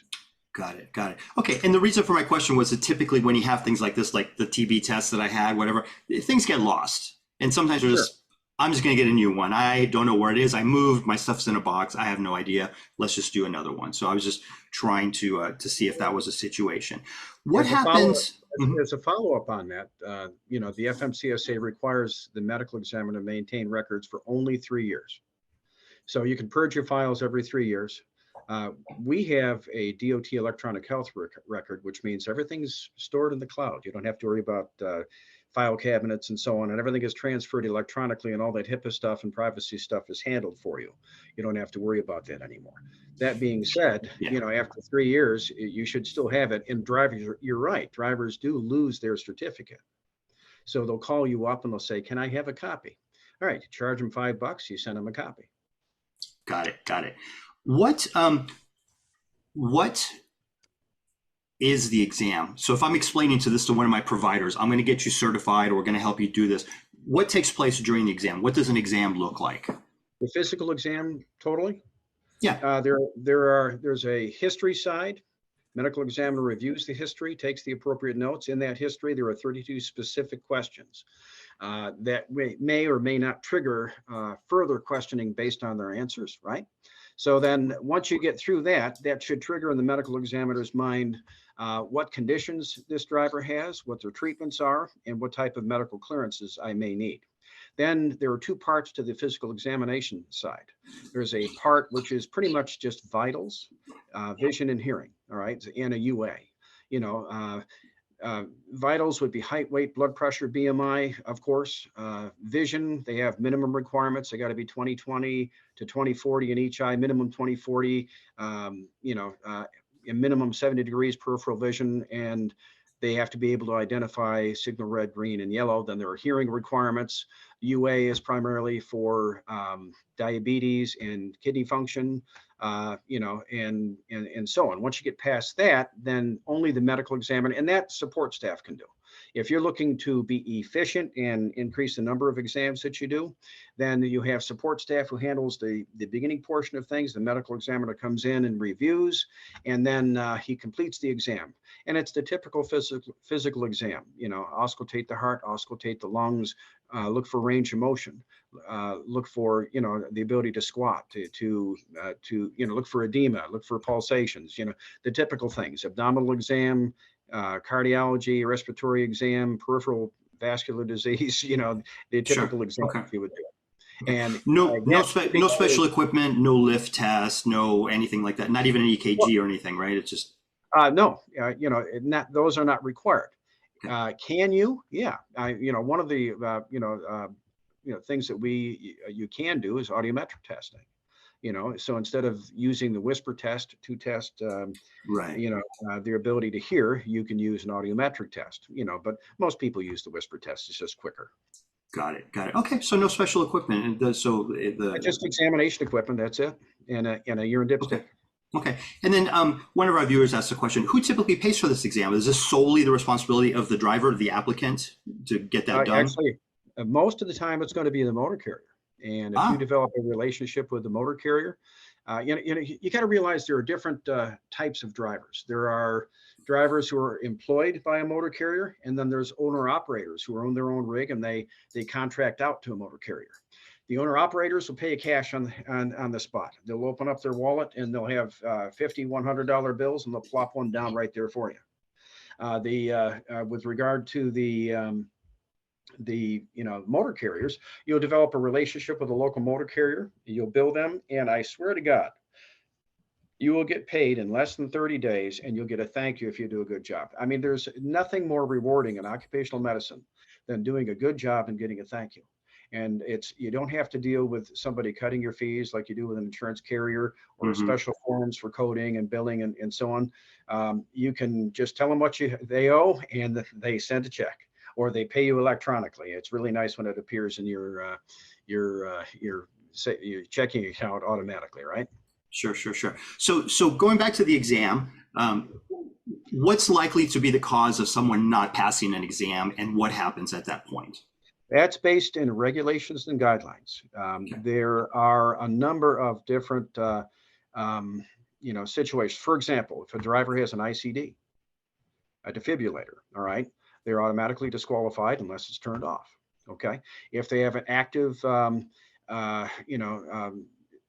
Got it. Okay. And the reason for my question was that typically when you have things like this, like the TB test that I had, whatever, things get lost. And sometimes they're just I'm just going to get a new one. I don't know where it is. I moved. My stuff's in a box. I have no idea. Let's just do another one. So I was just trying to see if that was a situation. What As a follow-up, happens? Mhm. as a follow-up on that, the FMCSA requires the medical examiner to maintain records for only 3 years. So you can purge your files every 3 years. We have a DOT electronic health record, which means everything's stored in the cloud. You don't have to worry about file cabinets and so on, and everything is transferred electronically, and all that HIPAA stuff and privacy stuff is handled for you. You don't have to worry about that anymore. That being said, Yeah. after 3 years, you should still have it. And drivers, you're right, drivers do lose their certificate. So they'll call you up and they'll say, "Can I have a copy?" All right, you charge them $5, you send them a copy. Got it. Got it. What what is the exam? So if I'm explaining to one of my providers, I'm going to get you certified, or we're going to help you do this. What takes place during the exam? What does an exam look like? The physical exam, totally. Yeah. There's a history side. Medical examiner reviews the history, takes the appropriate notes. In that history, there are 32 specific questions that may or may not trigger further questioning based on their answers, right? So then once you get through that, that should trigger in the medical examiner's mind what conditions this driver has, what their treatments are, and what type of medical clearances I may need. Then there are two parts to the physical examination side. There's a part which is pretty much just vitals, vision and hearing, all right, and a UA. Vitals would be height, weight, blood pressure, BMI, of course. Vision, they have minimum requirements. They got to be 20/20 to 20/40 in each eye, minimum 20/40, a minimum 70 degrees peripheral vision, and they have to be able to identify signal red, green, and yellow. Then there are hearing requirements. UA is primarily for diabetes and kidney function, and so on. Once you get past that, then only the medical examiner and that support staff can do. If you're looking to be efficient and increase the number of exams that you do, then you have support staff who handles the beginning portion of things. The medical examiner comes in and reviews, and then he completes the exam. And it's the typical physical exam, auscultate the heart, auscultate the lungs, look for range of motion, look for, the ability to squat, to look for edema, look for pulsations, the typical things, abdominal exam, cardiology, respiratory exam, peripheral vascular disease, the typical exams you would do. And no special equipment, no lift test, no anything like that. Not even an EKG or anything, right? It's just no, those are not required. Can you? Yeah, one of the things that you can do is audiometric testing. So instead of using the whisper test to test, their ability to hear, you can use an audiometric test. But most people use the whisper test. It's just quicker. Got it. Okay, so no special equipment, and just examination equipment. That's it, and a urine dipstick. Okay. And then one of our viewers asked the question, who typically pays for this exam? Is this solely the responsibility of the driver, the applicant, to get that done? Actually, most of the time it's going to be the motor carrier. And if you develop a relationship with the motor carrier, you got to realize there are different types of drivers. There are drivers who are employed by a motor carrier, and then there's owner operators who own their own rig and they contract out to a motor carrier. The owner operators will pay you cash on the spot. They'll open up their wallet and they'll have $50, $100 bills, and they'll plop one down right there for you. With regard to the motor carriers, you'll develop a relationship with a local motor carrier. You'll bill them, and I swear to God, you will get paid in less than 30 days, and you'll get a thank you if you do a good job. I mean, there's nothing more rewarding in occupational medicine than doing a good job and getting a thank you. And you don't have to deal with somebody cutting your fees like you do with an insurance carrier, or special forms for coding and billing and so on. You can just tell them what they owe, and they send a check, or they pay you electronically. It's really nice when it appears in your checking account automatically, right? Sure. So going back to the exam, what's likely to be the cause of someone not passing an exam, and what happens at that point? That's based in regulations and guidelines. There are a number of different, situations. For example, if a driver has an ICD, a defibrillator, all right, they're automatically disqualified unless it's turned off. Okay. If they have an active, you know,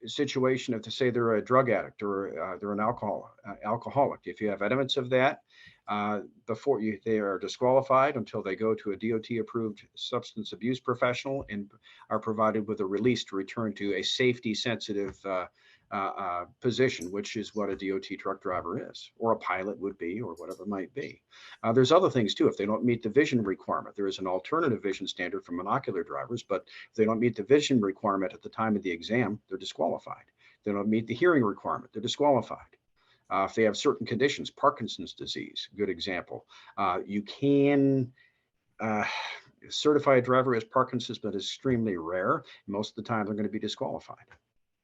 situation, if they say they're a drug addict or they're an alcoholic, if you have evidence of that, before you, they are disqualified until they go to a DOT approved substance abuse professional and are provided with a release to return to a safety sensitive position, which is what a DOT truck driver is, or a pilot would be, or whatever it might be. There's other things too. If they don't meet the vision requirement, there is an alternative vision standard for monocular drivers, but if they don't meet the vision requirement at the time of the exam, they're disqualified. If they don't meet the hearing requirement, they're disqualified. If they have certain conditions, Parkinson's disease, good example. You can certify a driver as Parkinson's, but it's extremely rare. Most of the time, they're going to be disqualified.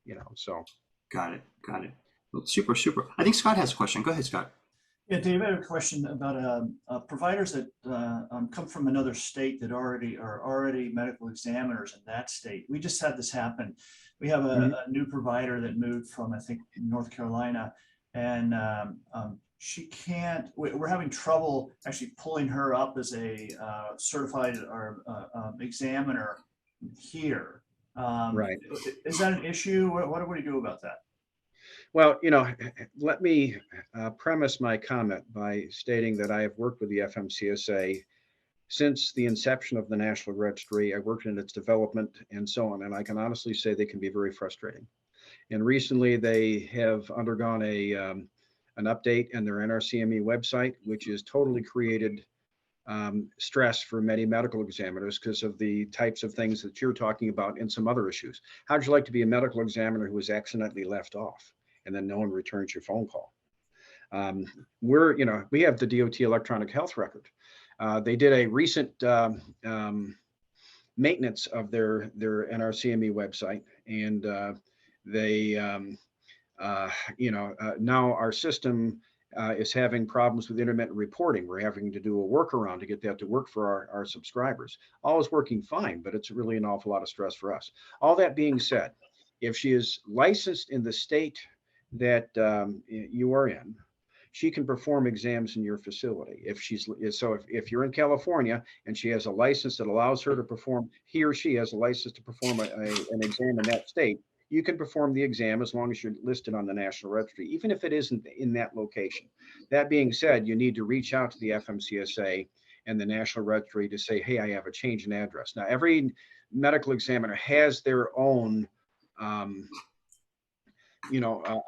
You know, so. Got it. Got it. Well, super, super. I think Scott has a question. Go ahead, Scott. Yeah, Dave, I have a question about providers that come from another state that are already medical examiners in that state. We just had this happen. We have a new provider that moved from, I think, North Carolina, and she can't, we're having trouble actually pulling her up as a certified or examiner here. Right. Is that an issue? What do we do about that? Well, you know, let me premise my comment by stating that I have worked with the FMCSA since the inception of the National Registry. I worked in its development and so on, and I can honestly say they can be very frustrating. And recently they have undergone an update in their NRCME website, which has totally created stress for many medical examiners because of the types of things that you're talking about and some other issues. How'd you like to be a medical examiner who was accidentally left off and then no one returns your phone call? You know, we have the DOT electronic health record. They did a recent maintenance of their NRCME website, and now our system is having problems with intermittent reporting. We're having to do a workaround to get that to work for our subscribers. All is working fine, but it's really an awful lot of stress for us. All that being said, if she is licensed in the state that you are in, she can perform exams in your facility. If you're in California and she has a license that allows her to perform, he or she has a license to perform an exam in that state, you can perform the exam as long as you're listed on the National Registry, even if it isn't in that location. That being said, you need to reach out to the FMCSA and the National Registry to say, hey, I have a change in address. Now, every medical examiner has their own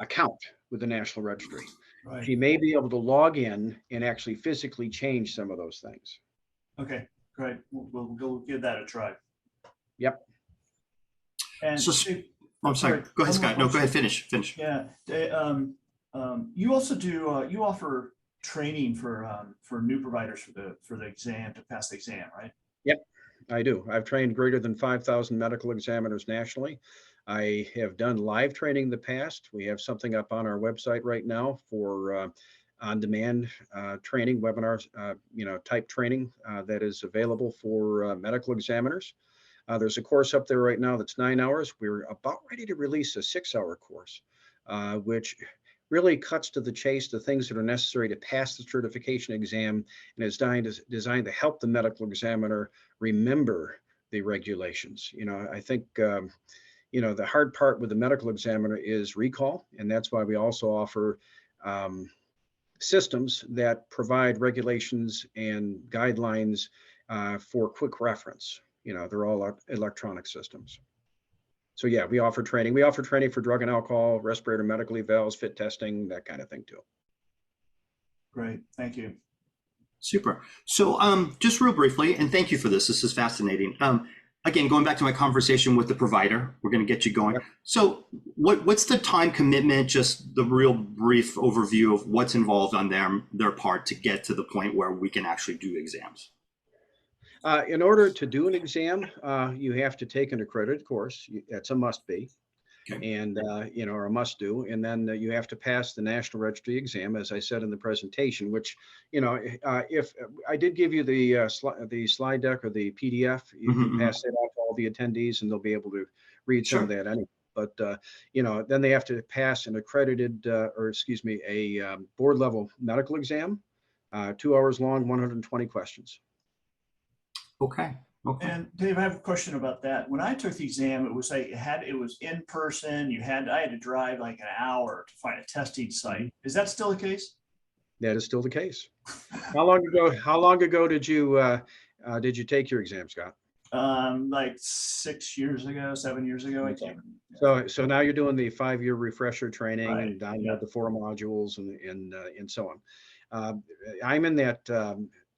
account with the National Registry. Right. She may be able to log in and actually physically change some of those things. Okay, great. We'll go give that a try. Yep. And So, I'm sorry. Go ahead, Scott. No, go ahead. Finish. Yeah. You also do. You offer training for new providers for the exam to pass the exam, right? Yep, I do. I've trained greater than 5,000 medical examiners nationally. I have done live training in the past. We have something up on our website right now for on-demand training, webinars, type training that is available for medical examiners. There's a course up there right now that's 9 hours. We're about ready to release a 6-hour course, which really cuts to the chase the things that are necessary to pass the certification exam, and is designed to help the medical examiner remember the regulations. You know, I think the hard part with the medical examiner is recall, and that's why we also offer systems that provide regulations and guidelines for quick reference. You know, they're all electronic systems. So yeah, we offer training. We offer training for drug and alcohol, respirator medical evals, fit testing, that kind of thing too. Great, thank you. Super. So just real briefly, and thank you for this. This is fascinating. Again, going back to my conversation with the provider, we're going to get you going. Yep. So what's the time commitment, just the real brief overview of what's involved on their part to get to the point where we can actually do exams? In order to do an exam, you have to take an accredited course. That's a must be. Okay. And, or a must do. And then you have to pass the National Registry exam, as I said in the presentation, which, if I did give you the slide deck or the PDF, you can pass that out to all the attendees and they'll be able to read some of that anyway. But, then they have to pass an accredited, a board level medical exam, 2 hours long, 120 questions. Okay. Okay. And Dave, I have a question about that. When I took the exam, it was like it was in person. I had to drive like an hour to find a testing site. Is that still the case? That is still the case. How long ago did you take your exam, Scott? Like 6 years ago, 7 years ago, I Okay. can't. So now you're doing the 5-year refresher training Right. and Yeah. download the 4 modules and so on. Uh, I'm in that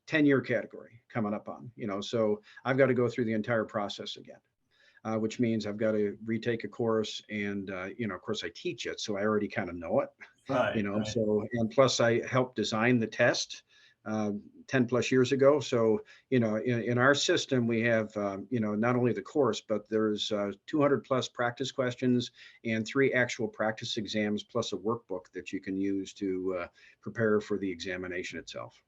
10-year category coming up on, so I've got to go through the entire process again, which means I've got to retake a course and, of course I teach it, so I already kind of know it, Right. Right. so, and plus I helped design the test uh, 10 plus years ago. So, in our system, we have, not only the course, but there's 200 plus practice questions and 3 actual practice exams, plus a workbook that you can use to prepare for the examination itself.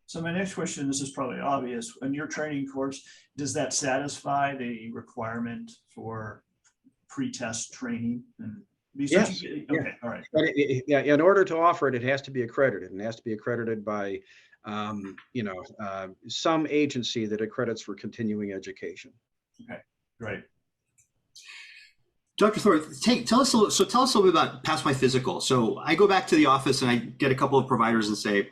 So my next question, this is probably obvious. In your training course, does that satisfy the requirement for pre-test training? And Yes. Yeah. okay, all right. But yeah, in order to offer it, it has to be accredited, and it has to be accredited by, some agency that accredits for continuing education. Okay, great. Dr. Thorpe, tell us a little bit about Pass My Physical. So I go back to the office and I get a couple of providers and say,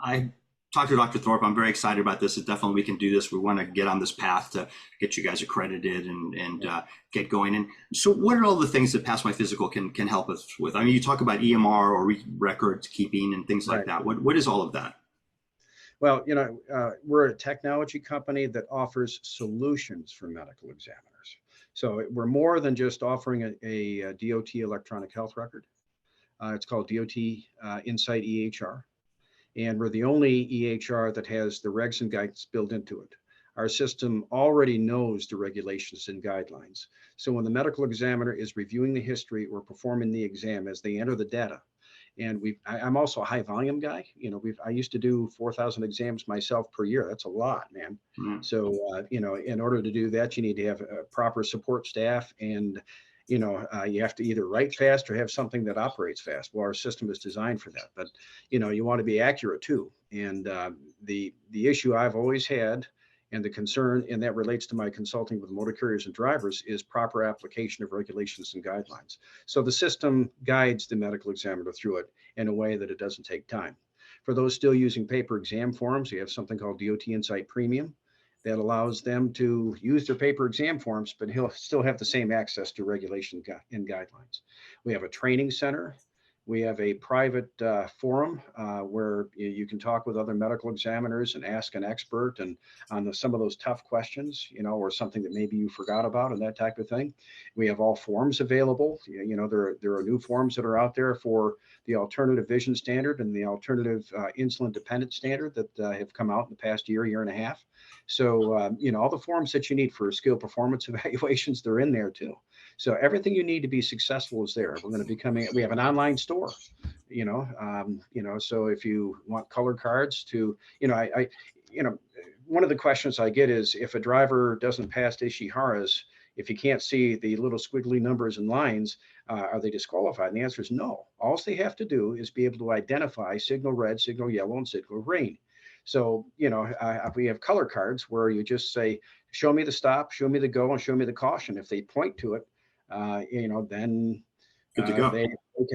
I talked to Dr. Thorpe. I'm very excited about this. Definitely we can do this. We want to get on this path to get you guys accredited and get going. And so what are all the things that Pass My Physical can help us with? I mean, you talk about EMR or records keeping and things like that. What is all of that? Well, we're a technology company that offers solutions for medical examiners. So we're more than just offering a DOT electronic health record. It's called DOT Insight EHR. And we're the only EHR that has the regs and guidance built into it. Our system already knows the regulations and guidelines. So when the medical examiner is reviewing the history or performing the exam, as they enter the data, and I'm also a high volume guy. I used to do 4,000 exams myself per year. That's a lot, man. Mm-hmm. So, in order to do that, you need to have a proper support staff, and you have to either write fast or have something that operates fast. Well, our system is designed for that, but you want to be accurate too. And the issue I've always had, and the concern, and that relates to my consulting with motor carriers and drivers, is proper application of regulations and guidelines. So the system guides the medical examiner through it in a way that it doesn't take time. For those still using paper exam forms, we have something called DOT Insight Premium that allows them to use their paper exam forms, but he'll still have the same access to regulation and guidelines. We have a training center. We have a private forum where you can talk with other medical examiners and ask an expert and on some of those tough questions, or something that maybe you forgot about and that type of thing. We have all forms available. There are new forms that are out there for the alternative vision standard and the alternative insulin dependent standard that have come out in the past year and a half. So, all the forms that you need for skill performance evaluations, they're in there too. So everything you need to be successful is there. We're going to be we have an online store, so if you want color cards to, one of the questions I get is, if a driver doesn't pass Ishihara's, if you can't see the little squiggly numbers and lines, are they disqualified? And the answer is no. All they have to do is be able to identify signal red, signal yellow, and signal green. So, we have color cards where you just say, show me the stop, show me the go, and show me the caution. If they point to it, then good to go.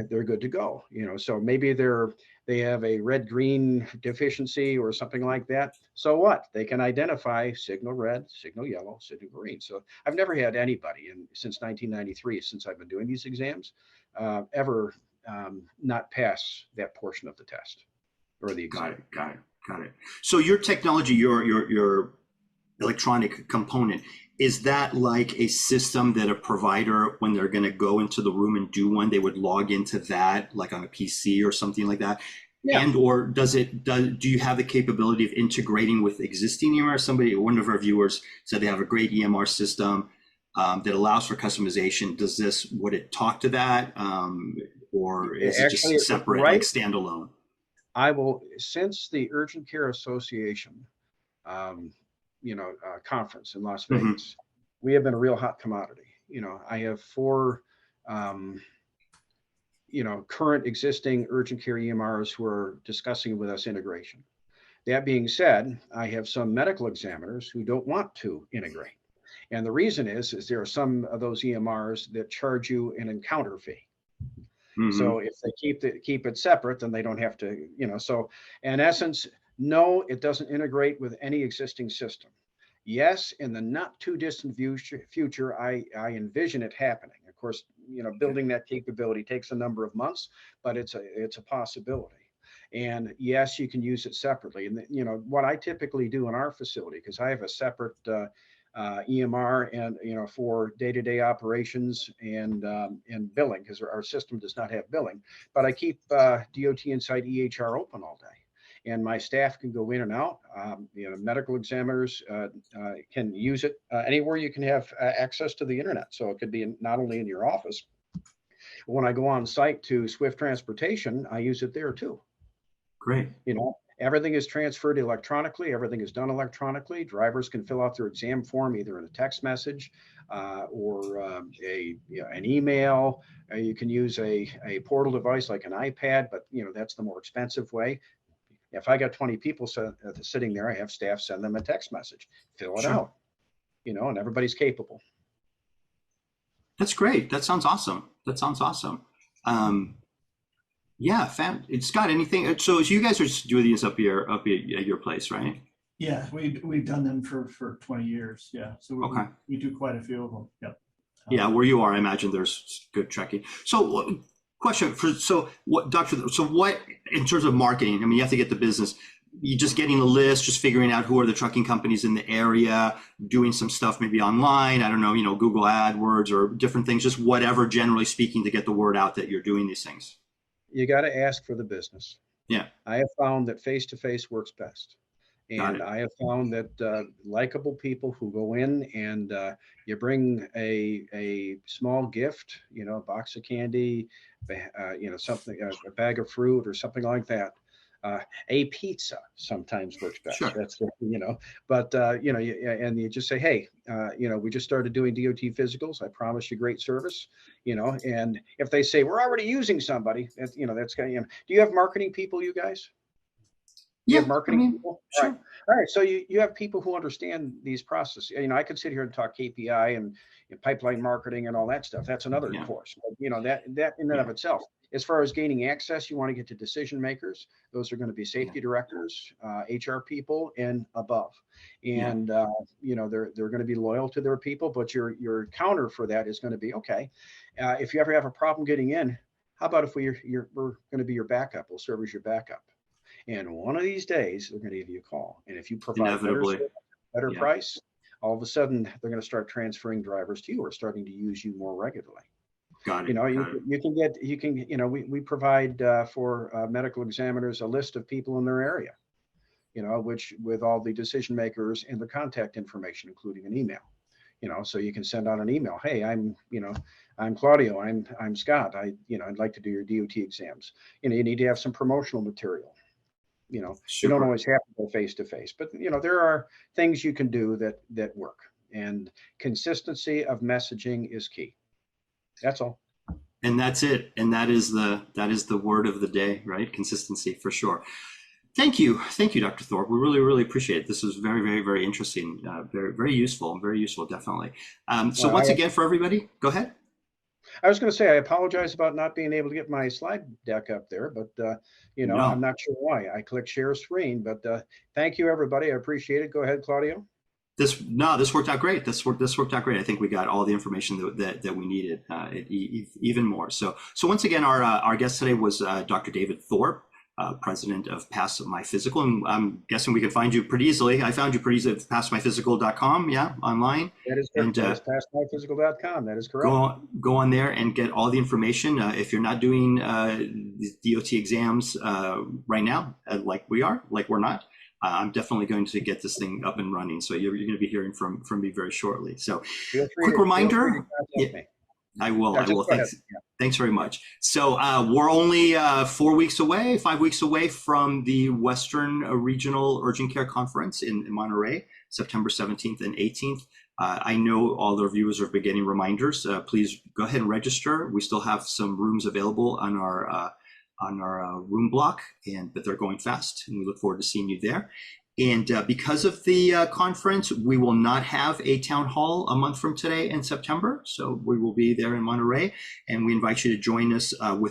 They're good to go. So maybe they have a red-green deficiency or something like that. So what? They can identify signal red, signal yellow, signal green. So I've never had anybody since 1993, since I've been doing these exams, ever not pass that portion of the test or the exam. Got it. So your technology, your electronic component, is that like a system that a provider, when they're going to go into the room and do one, they would log into that, like on a PC or something like that? Yeah. And or do you have the capability of integrating with existing EMR? One of our viewers said they have a great EMR system that allows for customization. Would it talk to that, or is it just separate, like standalone? Since the Urgent Care Association, conference in Las Vegas, we have been a real hot commodity. I have 4, current existing urgent care EMRs who are discussing with us integration. That being said, I have some medical examiners who don't want to integrate. And the reason is there are some of those EMRs that charge you an encounter fee. Hmm. So if they keep it separate, then they don't have to, so in essence, no, it doesn't integrate with any existing system. Yes, in the not too distant future, I envision it happening. Of course, building that capability takes a number of months, but it's a possibility. And yes, you can use it separately. And what I typically do in our facility, because I have a separate EMR and for day-to-day operations and billing, because our system does not have billing, but I keep DOT Inside EHR open all day, and my staff can go in and out. Medical examiners can use it anywhere you can have access to the internet. So it could be not only in your office. When I go on site to Swift Transportation, I use it there too. Great. Everything is transferred electronically. Everything is done electronically. Drivers can fill out their exam form either in a text message or an email. You can use a portal device like an iPad, but that's the more expensive way. If I got 20 people sitting there, I have staff send them a text message, fill it out, and everybody's capable. That's great. That sounds awesome. Yeah, Scott, anything? So you guys are just doing these up at your place, right? Yeah, we've done them for 20 years. Yeah, so we do quite a few of them. Yep. Yeah, where you are, I imagine there's good trekking. So, question Doctor? So, what in terms of marketing? I mean, you have to get the business. You just getting a list, just figuring out who are the trucking companies in the area, doing some stuff maybe online. I don't know, Google AdWords or different things, just whatever. Generally speaking, to get the word out that you're doing these things. You got to ask for the business. Yeah. I have found that face-to-face works best. And I have found that likable people who go in and you bring a small gift, a box of candy, something, a bag of fruit or something like that. A pizza sometimes works best. Sure. That's, but and you just say, hey, we just started doing DOT physicals. I promise you great service, and if they say we're already using somebody, that's kind of, do you have marketing people, you guys? You have marketing people? Sure. All right. So you have people who understand these processes. I could sit here and talk KPI and pipeline marketing and all that stuff. That's another course. But, that in and of itself. As far as gaining access, you want to get to decision makers. Those are going to be safety directors, HR people, and above. And they're going to be loyal to their people. But your counter for that is going to be, okay, if you ever have a problem getting in, how about if we're going to be your backup? We'll serve as your backup. And one of these days, they're going to give you a call. And if you provide better price, all of a sudden, they're going to start transferring drivers to you or starting to use you more regularly. Got it. We provide for medical examiners a list of people in their area, which with all the decision makers and the contact information, including an email. So you can send out an email. Hey, I'm Claudio. I'm Scott. I'd like to do your DOT exams. You need to have some promotional material. You don't always have to go face to face, but there are things you can do that work, and consistency of messaging is key. That's all. And that's it. And that is the word of the day, right? Consistency, for sure. Thank you, Dr. Thorpe. We really, really appreciate it. This was very, very, very interesting. Very, very useful. Definitely. So once again, for everybody, go ahead. I was going to say, I apologize about not being able to get my slide deck up there, but no. I'm not sure why. I clicked share screen, but thank you, everybody. I appreciate it. Go ahead, Claudio. This worked out great. This worked out great. I think we got all the information that we needed, even more. So once again, our guest today was Dr. David Thorpe, president of Pass My Physical, and I'm guessing we can find you pretty easily. I found you pretty easily at passmyphysical.com, online. That is correct. That is passmyphysical.com. That is correct. Go on there and get all the information. If you're not doing DOT exams right now, like we're not, I'm definitely going to get this thing up and running. So you're going to be hearing from me very shortly. So quick reminder. I will. Thanks very much. So we're only 5 weeks away from the Western Regional Urgent Care Conference in Monterey, September 17th and 18th. I know all the viewers are getting reminders. Please go ahead and register. We still have some rooms available on our room block, but they're going fast, and we look forward to seeing you there. And because of the conference, we will not have a town hall a month from today in September. So we will be there in Monterey, and we invite you to join us on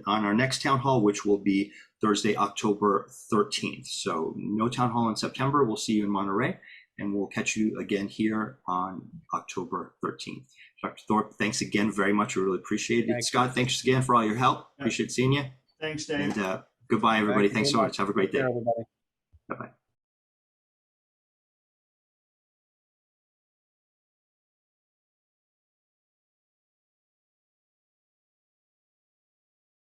our next town hall, which will be Thursday, October 13th. So no town hall in September. We'll see you in Monterey, and we'll catch you again here on October 13th. Dr. Thorpe, thanks again very much. We really appreciate it. Scott, thanks again for all your help. Appreciate seeing you. Thanks, Dave. And goodbye, everybody. Thanks so much. Have a great day. Everybody. Bye-bye.